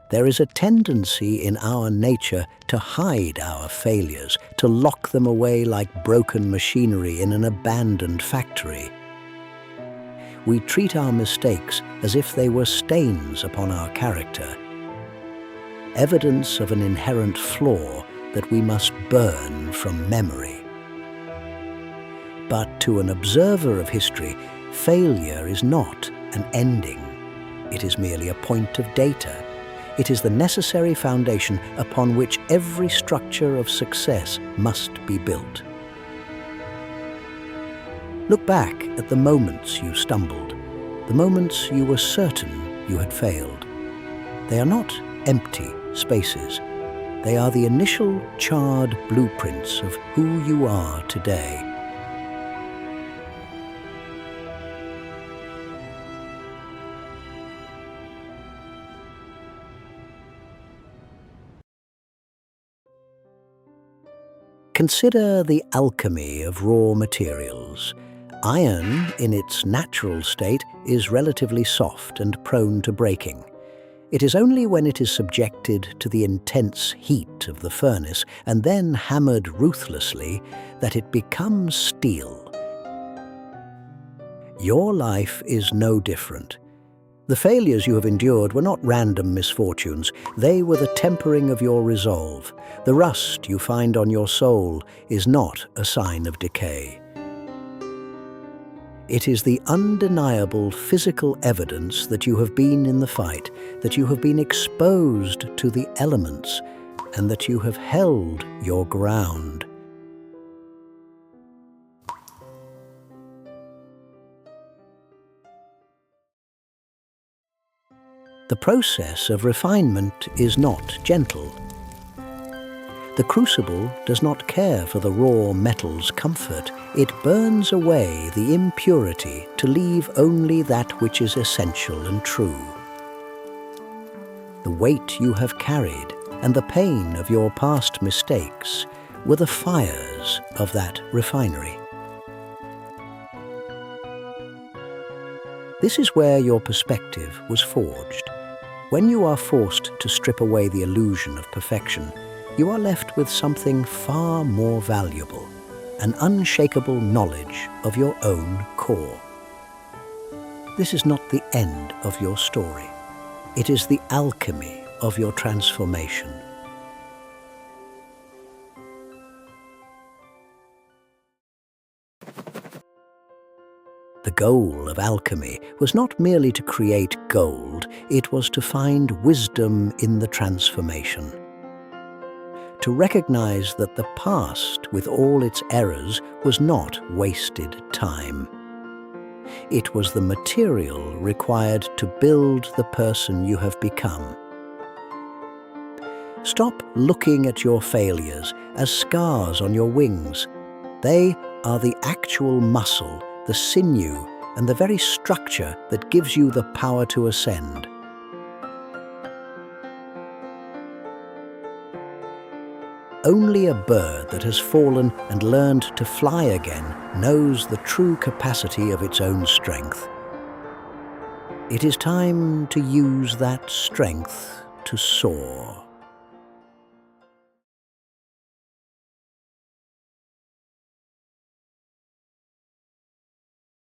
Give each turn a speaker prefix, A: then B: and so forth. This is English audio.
A: There is a tendency in our nature to hide our failures, to lock them away like broken machinery in an abandoned factory. We treat our mistakes as if they were stains upon our character, evidence of an inherent flaw that we must burn from memory. But to an observer of history, failure is not an ending. It is merely a point of data. It is the necessary foundation upon which every structure of success must be built. Look back at the moments you stumbled, the moments you were certain you had failed. They are not empty spaces. They are the initial charred blueprints of who you are today. Consider the alchemy of raw materials. Iron, in its natural state, is relatively soft and prone to breaking. It is only when it is subjected to the intense heat of the furnace and then hammered ruthlessly that it becomes steel. Your life is no different. The failures you have endured were not random misfortunes. They were the tempering of your resolve. The rust you find on your soul is not a sign of decay. It is the undeniable physical evidence that you have been in the fight, that you have been exposed to the elements, and that you have held your ground. The process of refinement is not gentle. The crucible does not care for the raw metal's comfort. It burns away the impurity to leave only that which is essential and true. The weight you have carried and the pain of your past mistakes were the fires of that refinery. This is where your perspective was forged. When you are forced to strip away the illusion of perfection, you are left with something far more valuable, an unshakable knowledge of your own core. This is not the end of your story. It is the alchemy of your transformation. The goal of alchemy was not merely to create gold, it was to find wisdom in the transformation. To recognize that the past, with all its errors, was not wasted time. It was the material required to build the person you have become. Stop looking at your failures as scars on your wings. They are the actual muscle, the sinew, and the very structure that gives you the power to ascend. Only a bird that has fallen and learned to fly again knows the true capacity of its own strength. It is time to use that strength to soar.